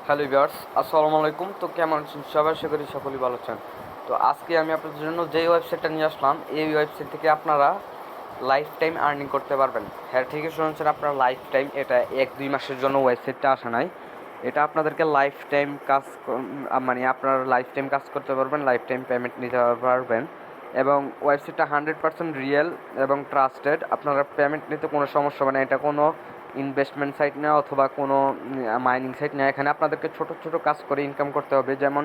Hello viewers, আসসালামু আলাইকুম। তো কেমন আছেন সবাই? আশা করি সকলেই ভালো আছেন। তো আজকে আমি আপনাদের জন্য যেই ওয়েবসাইটটা নিয়ে আসলাম, এই ওয়েবসাইট থেকে আপনারা লাইফ টাইম আর্নিং করতে পারবেন। হ্যাঁ, ঠিকই শুনেছেন, আপনারা লাইফ টাইম। এটা 1-2 মাসের জন্য ওয়েবসাইটটা আসে নাই। এটা আপনাদেরকে লাইফ টাইম মানে আপনারা লাইফ টাইম কাজ করতে পারবেন, লাইফ টাইম পেমেন্ট নিতে পারবেন। এবং ওয়েবসাইটটা 100% রিয়েল এবং ট্রাস্টেড। আপনারা পেমেন্ট নিতে কোনো সমস্যা হবে না। এটা কোনো ইনভেস্টমেন্ট সাইট না অথবা কোনো মাইনিং সাইট না। এখানে আপনাদেরকে ছোট ছোট কাজ করে ইনকাম করতে হবে, যেমন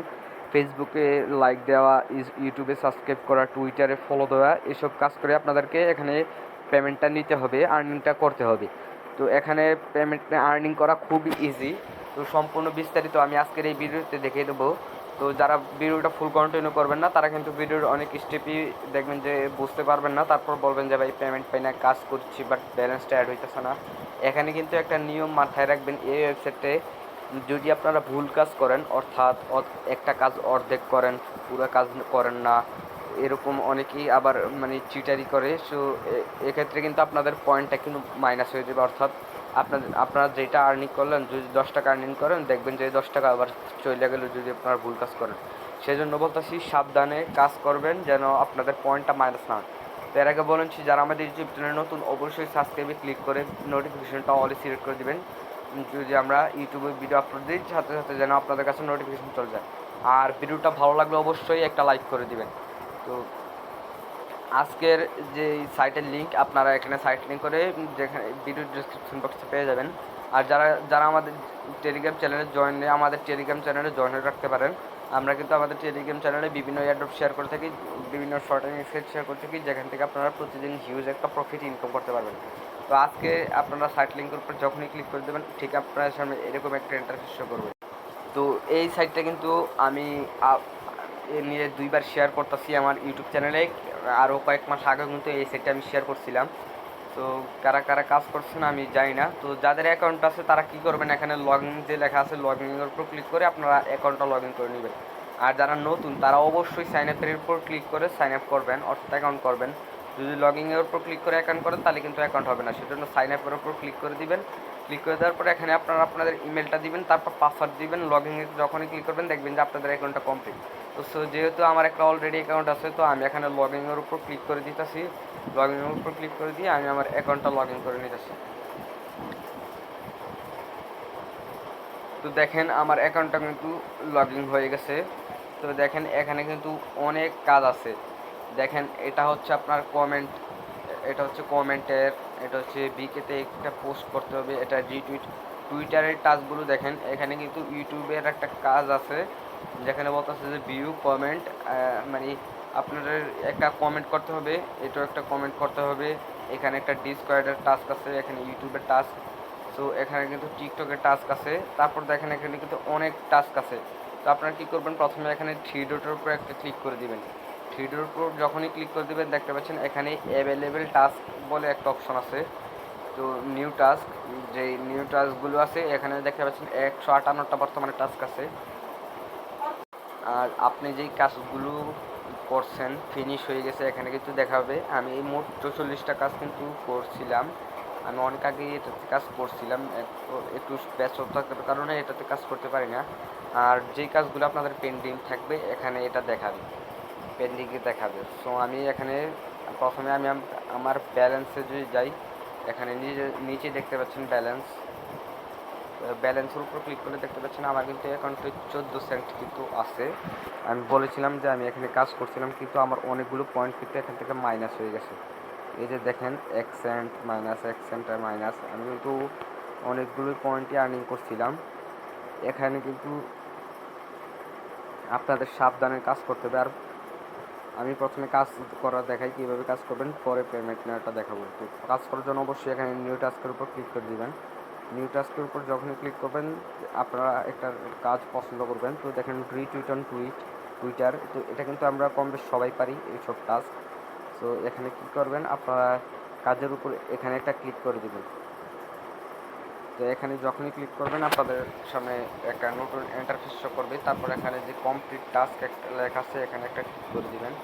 ফেসবুকে লাইক দেওয়া, ইউটিউবে সাবস্ক্রাইব করা, টুইটারে ফলো দেওয়া, এসব কাজ করে আপনাদেরকে এখানে পেমেন্টটা নিতে হবে, আর্নিংটা করতে হবে। তো এখানে পেমেন্ট আর্নিং করা খুবই ইজি। তো সম্পূর্ণ বিস্তারিত আমি আজকের এই ভিডিওতে দেখিয়ে দেবো। তো যারা ভিডিওটা ফুল কন্টিনিউ করবেন না, তারা কিন্তু ভিডিওর অনেক স্টেপই দেখবেন যে বুঝতে পারবেন না, তারপর বলবেন যে ভাই পেমেন্ট পাই না, কাজ করছি বাট ব্যালেন্সটা অ্যাড হইতেছে না। এখানে কিন্তু একটা নিয়ম মাথায় রাখবেন, এই ওয়েবসাইটে যদি আপনারা ভুল কাজ করেন, অর্থাৎ একটা কাজ অর্ধেক করেন, পুরো কাজ করেন না, এরকম অনেকেই আবার মানে চিটারি করে। সো এক্ষেত্রে কিন্তু আপনাদের পয়েন্টটা কিন্তু মাইনাস হয়ে যাবে। অর্থাৎ আপনারা যেটা আর্নিং করলেন, যদি 10 টাকা আর্নিং করেন, দেখবেন যে 10 টাকা আবার চলে গেল যদি আপনারা ভুল কাজ করেন। সেই জন্য বলতেছি, সাবধানে কাজ করবেন যেন আপনাদের পয়েন্টটা মাইনাস না হয়। তো এর আগে বলেছি, যারা আমাদের ইউটিউব চ্যানেলে নতুন, অবশ্যই সাবস্ক্রাইবে ক্লিক করে নোটিফিকেশনটা অলে সিলেক্ট করে দেবেন। যদি আমরা ইউটিউবে ভিডিও আপলোড দিই, সাথে সাথে যেন আপনাদের কাছে নোটিফিকেশন চলে যায়। আর ভিডিওটা ভালো লাগলে অবশ্যই একটা লাইক করে দিবেন। তো আজকের যে সাইটের লিঙ্ক, আপনারা এখানে সাইট লিঙ্ক করে যেখানে ভিডিও ডিসক্রিপশন বক্সে পেয়ে যাবেন। আর যারা যারা আমাদের টেলিগ্রাম চ্যানেলে জয়েন নেই, আমাদের টেলিগ্রাম চ্যানেলে জয়েন রাখতে পারেন। আমরা কিন্তু আমাদের টেলিগ্রাম চ্যানেলে বিভিন্ন এয়ারড্রপ শেয়ার করে থাকি, বিভিন্ন শর্ট অ্যান্ড স্কেচ শেয়ার করে থাকি, যেখান থেকে আপনারা প্রতিদিন হিউজ একটা প্রফিট ইনকাম করতে পারবেন। তো আজকে আপনারা সাইট লিঙ্কের উপর যখনই ক্লিক করে দেবেন, ঠিক আপনার সামনে এরকম একটা ইন্টারফেস শো করবে। তো এই সাইটটা কিন্তু আমি এ নিয়ে 2বার শেয়ার করতেছি আমার ইউটিউব চ্যানেলে। আরও কয়েক মাস আগে কিন্তু এই সাইটটা আমি শেয়ার করছিলাম। তো কারা কারা কাজ করছেন আমি জানি না। তো যাদের অ্যাকাউন্ট আছে তারা কী করবেন, এখানে লগ ইন যে লেখা আছে, লগ ইনের উপর ক্লিক করে আপনারা অ্যাকাউন্টটা লগ ইন করে নেবেন। আর যারা নতুন, তারা অবশ্যই সাইন আপের উপর ক্লিক করে সাইন আপ করবেন, অর্থাৎ অ্যাকাউন্ট করবেন। যদি লগ ইনের উপর ক্লিক করে অ্যাকাউন্ট করেন, তাহলে কিন্তু অ্যাকাউন্ট হবে না। সেজন্য সাইন আপের উপর ক্লিক করে দিবেন। ক্লিক করে দেওয়ার পরে এখানে আপনারা আপনাদের ইমেলটা দিবেন, তারপর পাসওয়ার্ড দিবেন। লগ ইনে যখনই ক্লিক করবেন, দেখবেন যে আপনাদের অ্যাকাউন্টটা কমপ্লিট। তো যেহেতু আমার একটা অলরেডি অ্যাকাউন্ট আছে, তো আমি এখানে লগ ইনের উপর ক্লিক করে দিতেছি। লগ ইনের উপর ক্লিক করে দিয়ে আমি আমার অ্যাকাউন্টটা লগ ইন করে নিতেছি। তো দেখেন আমার অ্যাকাউন্টটা কিন্তু লগ ইন হয়ে গেছে। তো দেখেন এখানে কিন্তু অনেক কাজ আছে। দেখেন এটা হচ্ছে আপনার কমেন্ট, এটা হচ্ছে কমেন্টের, এটা হচ্ছে বিকেতে একটা পোস্ট করতে হবে, এটা রিটুইট, টুইটারের টাস্কগুলো দেখেন। এখানে কিন্তু ইউটিউবের একটা কাজ আছে, যেখানে বলতেছে যে ভিউ কমেন্ট, মানে আপনাদের একটা কমেন্ট করতে হবে, এটাও একটা কমেন্ট করতে হবে। এখানে একটা ডিসকর্ডের টাস্ক আছে, এখানে ইউটিউবের টাস্ক। তো এখানে কিন্তু টিকটকের টাস্ক আছে। তারপর দেখেন এখানে কিন্তু অনেক টাস্ক আছে। তো আপনারা কী করবেন, প্রথমে এখানে থ্রি ডটের উপর একটা ক্লিক করে দিবেন। থ্রি ডটের উপর যখনই ক্লিক করে দেবেন, দেখতে পাচ্ছেন এখানে অ্যাভেলেবেল টাস্ক বলে একটা অপশন আছে। তো নিউ টাস্ক, যে নিউ টাস্কগুলো আছে এখানে দেখতে পাচ্ছেন 158টা বর্তমানে টাস্ক আছে। আর আপনি যেই কাজগুলো করছেন ফিনিশ হয়ে গেছে এখানে কিন্তু দেখাবে। আমি এই মোট 44টা কাজ কিন্তু করছিলাম। আমি অনেক আগে এটাতে কাজ করছিলাম, একটু ব্যস্ততার কারণে এটাতে কাজ করতে পারি না। আর যেই কাজগুলো আপনাদের পেন্ডিং থাকবে এখানে এটা দেখাবে, পেন্ডিংয়ে দেখাবে। সো আমি এখানে প্রথমে আমি আমার ব্যালেন্সে যদি যাই, এখানে নিচে দেখতে পাচ্ছেন ব্যালেন্স। ব্যালেন্সের উপর ক্লিক করলে দেখতে পাচ্ছেন আমার কিন্তু অ্যাকাউন্টে 14 সেন্ট কিন্তু আছে। আমি বলেছিলাম যে আমি এখানে কাজ করছিলাম, কিন্তু আমার অনেকগুলো পয়েন্ট কিন্তু এখান থেকে মাইনাস হয়ে গেছে। এই যে দেখেন 1 সেন্ট মাইনাস, 1 সেন্ট মাইনাস। আমি কিন্তু অনেকগুলো পয়েন্টই আর্নিং করছিলাম। এখানে কিন্তু আপনাদের সাবধানে কাজ করতে হবে। আর আমি প্রথমে কাজ করা দেখাই, কীভাবে কাজ করবেন, পরে পেমেন্ট নেওয়াটা দেখাবো। তো কাজ করার জন্য অবশ্যই এখানে নিউ টাস্কের উপর ক্লিক করে দেবেন। নিউ টাস্কের উপর যখনই ক্লিক করবেন, আপনারা একটা কাজ পছন্দ করবেন। তো দেখেন রিটুইট অন টুইটার, তো এটা কিন্তু আমরা কম বেশ সবাই পারি এইসব টাস্ক। তো এখানে কী করবেন, আপনারা কাজের উপর এখানে একটা ক্লিক করে দেবেন। তো এখানে যখনই ক্লিক করবেন, আপনাদের সামনে একটা নতুন ইন্টারফেস শো করবে। তারপর এখানে যে কমপ্লিট টাস্ক একটা লেখা আছে, এখানে একটা ক্লিক করে দেবেন।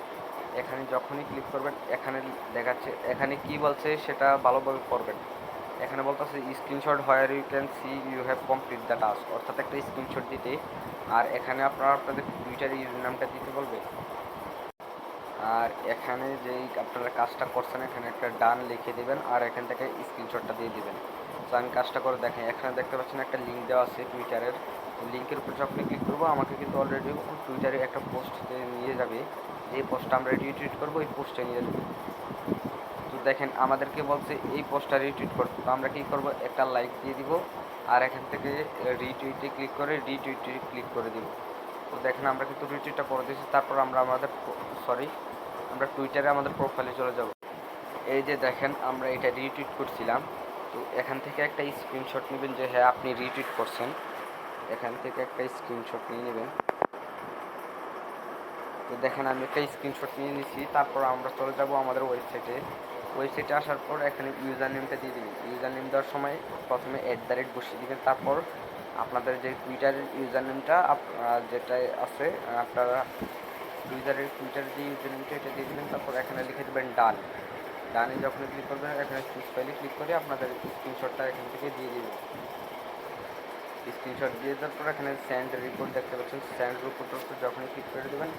এখানে যখনই ক্লিক করবেন, এখানে দেখাচ্ছে, এখানে কি বলছে সেটা ভালোভাবে পড়বেন। এখানে বলতেছে screenshot where you can see you have complete the task, অর্থাৎ একটা স্ক্রিনশট দিতে, আর এখানে আপনারা আপনাদের টুইটার ইউজার নামটা দিতে বলবে। আর এখানে যেই আপনারা কাজটা করছেন এখানে একটা ডান লিখে দিবেন আর এখান থেকে স্ক্রিনশটটা দিয়ে দিবেন। তো আমি কাজটা করে দেখেন, এখানে দেখতে পাচ্ছেন একটা লিঙ্ক দেওয়া আছে টুইটারের, লিঙ্কের উপর যখন ক্লিক করবো আমাকে কিন্তু অলরেডি টুইটারে একটা পোস্টে নিয়ে যাবে, যে পোস্টটা আমরা রিটুইট করবো ওই পোস্টে নিয়ে যাবে। তো দেখেন আমাদেরকে বলছে এই পোস্টটা রিটুইট করতে, তো আমরা কী করবো, একটা লাইক দিয়ে দিব আর এখান থেকে রিটুইটে ক্লিক করে রিটুইটে ক্লিক করে দিব। তো দেখেন আমরা কিন্তু রিটুইটটা করে দিয়েছি। তারপর আমরা আমরা টুইটারে আমাদের প্রোফাইলে চলে যাব। এই যে দেখেন আমরা এটা রিটুইট করছিলাম, তো এখান থেকে একটা স্ক্রিনশট নেবেন যে হ্যাঁ আপনি রিটুইট করছেন, এখান থেকে একটা স্ক্রিনশট নিয়ে নেবেন। তো দেখেন আমি একটা স্ক্রিনশট নিয়ে নিচ্ছি। তারপর আমরা চলে যাব আমাদের ওয়েবসাইটে আসার পর এখানে ইউজার নেমটা দিয়ে দিবেন। ইউজার নেম দেওয়ার সময় প্রথমে @ বসিয়ে দিবেন, তারপর আপনাদের যে টুইটারের ইউজার নেমটা যেটা আছে আপনারা টুইটার যে ইউজার নেমটা এটা দিয়ে দেবেন। তারপর এখানে লিখে দেবেন ডানে যখন ক্লিক করবেন এখানে চুজ ফাইলে ক্লিক করে আপনাদের স্ক্রিনশটটা এখান থেকে দিয়ে দিবেন। স্ক্রিনশট দিয়ে দেওয়ার পর এখানে সেন্ড রিপোর্ট দেখতে পাচ্ছেন, সেন্ড রিপোর্টের উপর যখনই ক্লিক করে দেবেন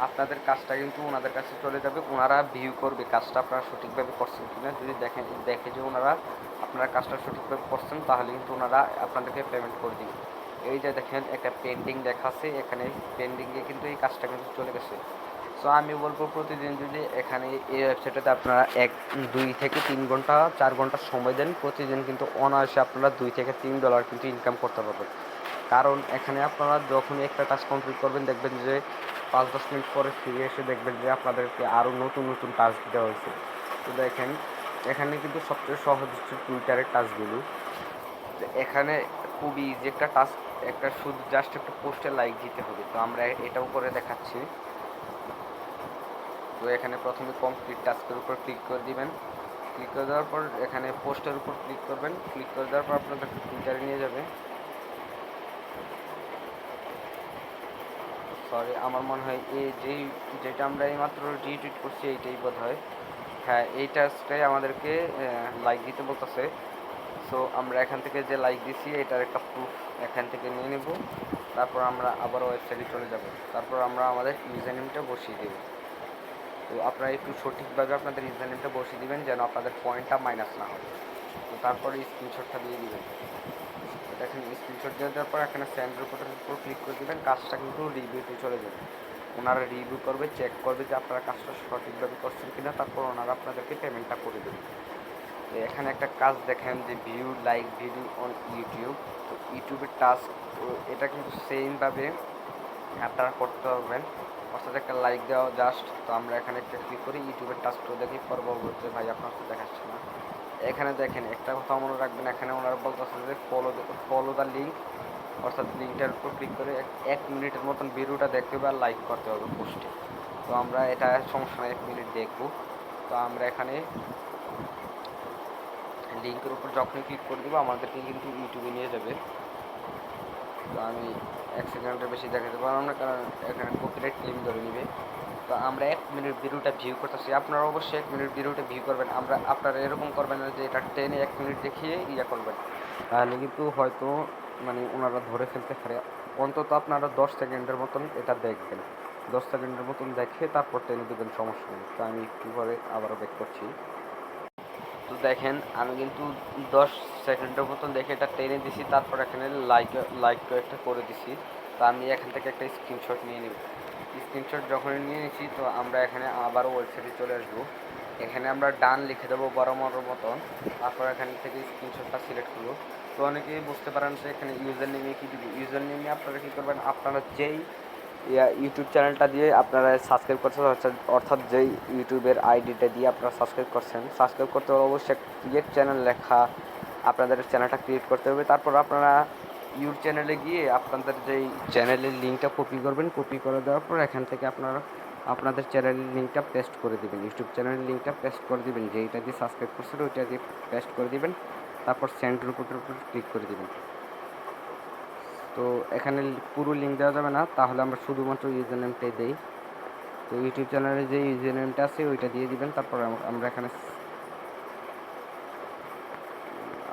আপনাদের কাজটা কিন্তু ওনাদের কাছে চলে যাবে। ওনারা ভিউ করবে কাজটা আপনারা সঠিকভাবে করছেন কিনা। যদি দেখে যে ওনারা আপনারা কাজটা সঠিকভাবে করছেন তাহলে কিন্তু ওনারা আপনাদেরকে পেমেন্ট করে দিবে। এই যে দেখেন একটা পেন্ডিং দেখাচ্ছে, এখানে পেন্ডিংয়ে কিন্তু এই কাজটা কিন্তু চলে গেছে। সো আমি বলবো প্রতিদিন যদি এখানে এই ওয়েবসাইটটাতে আপনারা 2 থেকে 3 ঘন্টা 4 ঘন্টা সময় দেন, প্রতিদিন কিন্তু অনায়াসে আপনারা $2 থেকে $3 কিন্তু ইনকাম করতে পারবেন। কারণ এখানে আপনারা যখনই একটা টাস্ক কমপ্লিট করবেন দেখবেন যে 5-10 মিনিট পরে ফিরে এসে দেখবেন যে আপনাদেরকে আরও নতুন নতুন টাস্ক দেওয়া হয়েছে। তো দেখেন এখানে কিন্তু সবচেয়ে সহজ হচ্ছে টুইটারের টাস্কগুলো। এখানে খুবই ইজি একটা টাস্ক, একটা শুধু জাস্ট একটা পোস্টে লাইক দিতে হবে। তো আমরা এটাও করে দেখাচ্ছি। তো এখানে প্রথমে কমপ্লিট টাস্কের উপর ক্লিক করে দিবেন। ক্লিক করে দেওয়ার পর এখানে পোস্টের উপর ক্লিক করবেন। ক্লিক করে দেওয়ার পর আপনাদেরকে টুইটারে নিয়ে যাবে। সরি আমার মনে হয় যেটা আমরা এইমাত্র রিটুইট করছি এইটাই বোধ হয়। হ্যাঁ এই টাস্কটাই আমাদেরকে লাইক দিতে বলতেছে। সো আমরা এখান থেকে যে লাইক দিছি এটার একটা প্রুফ এখান থেকে নিয়ে নেব। তারপর আমরা আবার ওয়েবসাইটে চলে যাব। তারপর আমরা আমাদের ইউজার নেমটা বসিয়ে দেব। তো আপনারা একটু সঠিকভাবে আপনাদের ইউজার নেমটা বসিয়ে দিবেন যেন আপনাদের পয়েন্টটা মাইনাস না হয়। তো তারপরে স্ক্রিনশটটা দিয়ে দিবেন। দেখেন স্ক্রিনশট দিয়ে দেওয়ার পর এখানে সেন্ড রিপোর্টের উপর ক্লিক করে দেবেন। কাজটা কিন্তু রিভিউতে চলে যাবে, ওনারা রিভিউ করবে, চেক করবে যে আপনারা কাজটা সঠিকভাবে করছেন কিনা, তারপর ওনারা আপনাদেরকে পেমেন্টটা করে দেবে। তো এখানে একটা কাজ দেখেন যে view like video on YouTube, তো ইউটিউবের টাস্ক, তো এটা কিন্তু সেমভাবে আপনারা করতে পারবেন, অর্থাৎ একটা লাইক দেওয়া জাস্ট। তো আমরা এখানে একটা ক্লিক করি ইউটিউবের টাস্কটা দেখি, পরবর্তীতে ভাই আপনার তো দেখাচ্ছে না। এখানে দেখেন একটা কথা মনে রাখবেন, এখানে ওনারা বলতেছে যে ফলো দ্য লিঙ্ক, অর্থাৎ লিঙ্কটার উপর ক্লিক করে 1 মিনিটের মতন ভিডিওটা দেখতে হবে আর লাইক করতে হবে পোস্টে। তো আমরা এটা সমস্যা নয় 1 মিনিট দেখব। তো আমরা এখানে লিঙ্কের উপর যখনই ক্লিক করে দেবো আমাদেরকে কিন্তু ইউটিউবে নিয়ে যাবে। তো আমি 1 সেকেন্ডের বেশি দেখাতে পারলাম না কারণ এখানে কপিরাইট ক্লেম ধরে নেবে। তো আমরা 1 মিনিট ভিডিওটা ভিউ করতেছি, আপনারা অবশ্যই 1 মিনিট ভিডিওটা ভিউ করবেন। আপনারা এরকম করবেন না যে এটা টেনে 1 মিনিট দেখিয়ে করবেন, তাহলে কিন্তু হয়তো মানে ওনারা ধরে ফেলতে পারে। অন্তত আপনারা 10 সেকেন্ডের মতন এটা দেখবেন, 10 সেকেন্ডের মতন দেখে তারপর টেনে দেবেন, সমস্যা নেই। তো আমি একটু পরে আবারও ব্যাক করছি। তো দেখেন আমি কিন্তু 10 সেকেন্ডের মতন দেখে এটা টেনে দিছি, তারপর এখানে লাইক একটা করে দিছি। তো আমি এখান থেকে একটা স্ক্রিনশট নিয়ে নিব। স্ক্রিনশট যখনই নিয়ে নিচ্ছি তো আমরা এখানে আবারও ওয়েবসাইটে চলে আসবো। এখানে আমরা ডান লিখে দেবো বরাবর মতন, তারপর এখান থেকে স্ক্রিনশটটা সিলেক্ট করবো। তো অনেকেই বুঝতে পারেন যে এখানে ইউজার নেমে কী দিব, ইউজার নেমে আপনারা কী করবেন, আপনারা যেই ইউটিউব চ্যানেলটা দিয়ে আপনারা সাবস্ক্রাইব করছেন, অর্থাৎ যেই ইউটিউবের আইডিটা দিয়ে আপনারা সাবস্ক্রাইব করতে হলে অবশ্যই ক্রিয়েট চ্যানেল লেখা আপনাদের চ্যানেলটা ক্রিয়েট করতে হবে। তারপর আপনারা ইউটিউব চ্যানেলে গিয়ে আপনাদের যেই চ্যানেলের লিঙ্কটা কপি করবেন, কপি করে দেওয়ার পর এখান থেকে আপনারা আপনাদের চ্যানেলের লিঙ্কটা পেস্ট করে দেবেন, ইউটিউব চ্যানেলের লিঙ্কটা পেস্ট করে দেবেন, যেইটা দিয়ে সাবস্ক্রাইব করছেন ওইটা দিয়ে পেস্ট করে দেবেন। তারপর সেন্ড রিপোর্টের উপর ক্লিক করে দেবেন। তো এখানে পুরো লিঙ্ক দেওয়া যাবে না, তাহলে আমরা শুধুমাত্র ইউজার নেমটাই দেই। তো ইউটিউব চ্যানেলে যে ইউজার নেমটা আছে ওইটা দিয়ে দিবেন। তারপর আমরা এখানে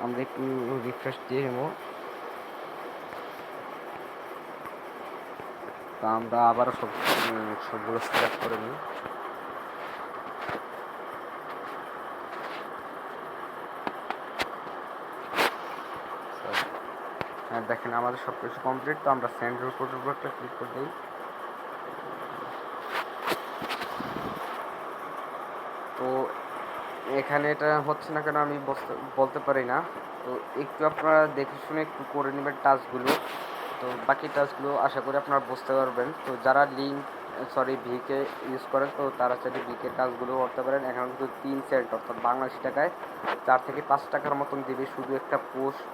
আমরা একটু রিফ্রেশ দিয়ে নেব। তো আমরা আবারও সবগুলো সিলেক্ট করে নিই। হ্যাঁ, দেখেন আমাদের সব কিছু কমপ্লিট। তো আমরা সেন্ড রিপোর্টের উপর একটা ক্লিক করে দিই। তো এখানে এটা হচ্ছে না কেন আমি বলতে পারি না। তো একটু আপনারা দেখে শুনে একটু করে নেবেন টাস্কগুলো। তো বাকি টাস্কগুলো আশা করি আপনারা বুঝতে পারবেন। তো যারা ভিকে ইউজ করেন, তো তারা চাইলে ভিকের কাজগুলো করতে পারেন। এখানে কিন্তু 3 সেন্ট অর্থাৎ বাংলাদেশি টাকায় 4 থেকে 5 টাকার মতন দেবে শুধু একটা পোস্ট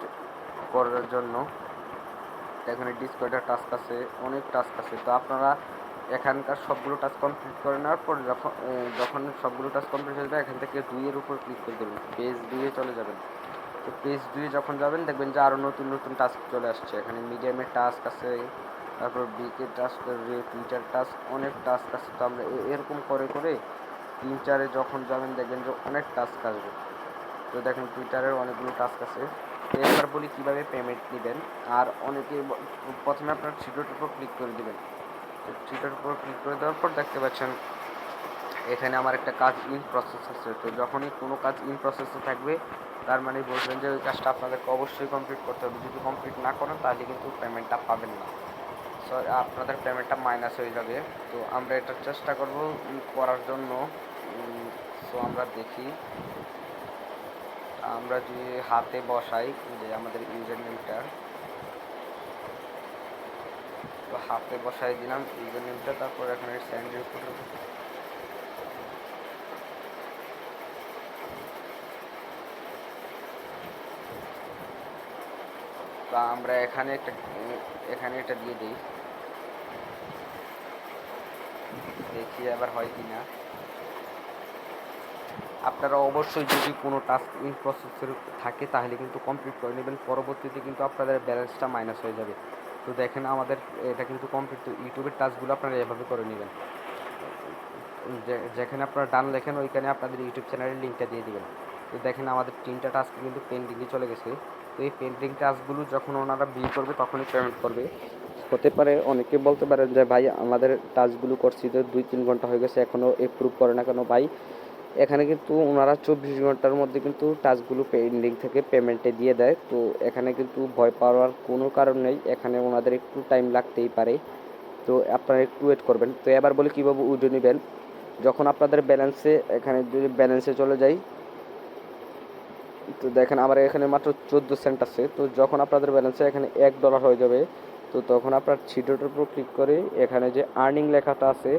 করার জন্য। এখানে ডিসপ্লেটার টাস্ক আছে, অনেক টাস্ক আছে। তো আপনারা এখানকার সবগুলো টাস্ক কমপ্লিট করে নেওয়ার পর যখন সবগুলো টাস্ক কমপ্লিট হয়ে যাবে, এখান থেকে 2-এর উপর ক্লিক করে দেবেন, পেজ 2-এ চলে যাবেন। তো পেজ 2-এ যখন যাবেন দেখবেন যে আরও নতুন নতুন টাস্ক চলে আসছে। এখানে মিডিয়ামের টাস্ক আছে, তারপর বিকের টাস্ক, টুইটার টাস্ক, অনেক টাস্ক আছে। তো আমরা এরকম করে করে 3-4-এ যখন যাবেন দেখবেন যে অনেক টাস্ক আসবে। তো দেখেন টুইটারের অনেকগুলো টাস্ক আছে। তো এবার বলি কীভাবে পেমেন্ট নেবেন। আর অনেকে প্রথমে আপনার থ্রিডটের উপর ক্লিক করে দেবেন। তো থ্রিডটের উপর ক্লিক করে দেওয়ার পর দেখতে পাচ্ছেন এখানে আমার একটা কাজ ইন প্রসেস আছে। তো যখনই কোনো কাজ ইন প্রসেসে থাকবে তার মানে বলবেন যে ওই কাজটা আপনাদেরকে অবশ্যই কমপ্লিট করতে হবে। যদি কমপ্লিট না করেন তাহলে কিন্তু পেমেন্টটা পাবেন না, সো আপনাদের পেমেন্টটা মাইনাস হয়ে যাবে। তো আমরা এটা চেষ্টা করব করার জন্য। সো আমরা দেখি, আমরা যদি হাতে বসাই যে আমাদের ইউজার নেমটা, তো হাতে বসাই দিলাম ইউজার নেমটা। তারপর এখানে সেন্ড রিপোর্ট, তো আমরা এখানে এটা দিয়ে দিই, দেখি আবার হয় কি না। আপনারা অবশ্যই যদি কোনো টাস্ক ইন প্রসেসের থাকে তাহলে কিন্তু কমপ্লিট করে নেবেন, পরবর্তীতে কিন্তু আপনাদের ব্যালেন্সটা মাইনাস হয়ে যাবে। তো দেখেন আমাদের এটা কিন্তু কমপ্লিট। তো ইউটিউবের টাস্কগুলো আপনারা এভাবে করে নেবেন। যেখানে আপনারা ডান লেখেন ওইখানে আপনাদের ইউটিউব চ্যানেলের লিঙ্কটা দিয়ে দেবেন। তো দেখেন আমাদের 3টা টাস্ক কিন্তু পেন্ডিংয়ে চলে গেছে। তো এই পেন্ডিং টাস্কগুলো যখন ওনারা বিল করবে তখনই পেমেন্ট করবে। হতে পারে অনেকে বলতে পারেন যে ভাই আমাদের টাস্কগুলো করছি তো 2-3 ঘন্টা হয়ে গেছে এখনও এপ্রুভ করে না কেন। ভাই এখানে কিন্তু ওনারা 24 ঘন্টার মধ্যে কিন্তু টাস্কগুলো পেন্ডিং থেকে পেমেন্টে দিয়ে দেয়। তো এখানে কিন্তু ভয় পাওয়ার কোনো কারণ নেই, এখানে ওনাদের একটু টাইম লাগতেই পারে। তো আপনারা একটু ওয়েট করবেন। তো এবার বলে কীভাবে উইথড্র নেবেন। যখন আপনাদের ব্যালেন্সে, এখানে যদি ব্যালেন্সে চলে যাই, তো দেখেন আমার এখানে মাত্র 14 সেন্ট আছে। তো যখন আপনাদের ব্যালেন্সে এখানে $1 হয়ে যাবে, তো তখন আপনার থ্রিডটের উপর ক্লিক করে এখানে যে আর্নিং লেখাটা আছে,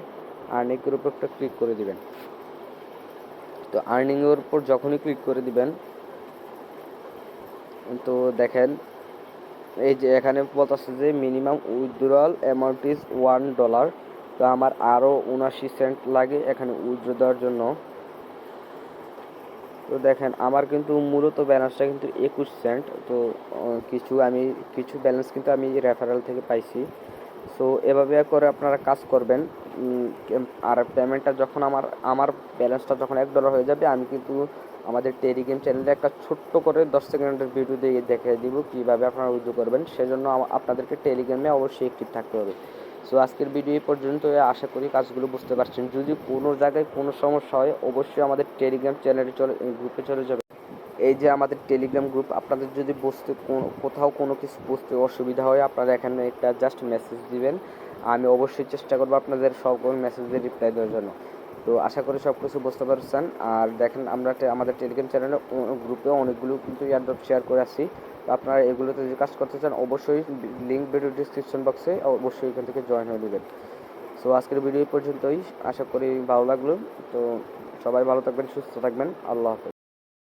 আর্নিংয়ের উপর একটা ক্লিক করে দিবেন। তো আর্নিংয়ের উপর যখনই ক্লিক করে দিবেন, তো দেখেন এই যে এখানে বলতেছে যে মিনিমাম উইথড্রয়াল অ্যামাউন্ট ইজ $1। তো আমার আরও 79 সেন্ট লাগে এখানে উইথড্র দেওয়ার জন্য। তো দেখেন আমার কিন্তু মূলত ব্যালেন্সটা কিন্তু 21 সেন্ট। তো কিছু ব্যালেন্স কিন্তু আমি রেফারেল থেকে পাইছি। সো এভাবে করে আপনারা কাজ করবেন। আর পেমেন্টটা যখন আমার ব্যালেন্সটা যখন $1 হয়ে যাবে, আমি কিন্তু আমাদের টেলিগ্রাম চ্যানেলে একটা ছোট্ট করে 10 সেকেন্ডের ভিডিও দিয়ে দেখিয়ে দিব কীভাবে আপনারা উইথড্র করবেন। সেজন্য আপনাদেরকে টেলিগ্রামে অবশ্যই অ্যাক্টিভ থাকতে হবে। সো আজকের ভিডিও এই পর্যন্ত। আশা করি কাজগুলো বুঝতে পারছেন। যদি কোনো জায়গায় কোনো সমস্যা হয় অবশ্যই আমাদের টেলিগ্রাম চ্যানেলে গ্রুপে চলে যাবে। এই যে আমাদের টেলিগ্রাম গ্রুপ, আপনাদের যদি কোথাও কোনো কিছু বুঝতে অসুবিধা হয় আপনারা এখানে একটা জাস্ট মেসেজ দিবেন। আমি অবশ্যই চেষ্টা করবো আপনাদের সকল মেসেজের রিপ্লাই দেওয়ার জন্য। তো আশা করি সব কিছু বুঝতে পারছেন। আর দেখেন আমরা আমাদের টেলিগ্রাম চ্যানেলে গ্রুপে অনেকগুলো কিন্তু এয়ারড্রপ শেয়ার করে আসছি। তো আপনারা এগুলোতে যদি কাজ করতে চান অবশ্যই লিঙ্ক ভিডিও ডিসক্রিপশন বক্সে অবশ্যই এখান থেকে জয়েন হয়ে নেবেন। সো আজকের ভিডিও পর্যন্তই, আশা করি ভালো লাগলো। তো সবাই ভালো থাকবেন, সুস্থ থাকবেন। আল্লাহ হাফেজ।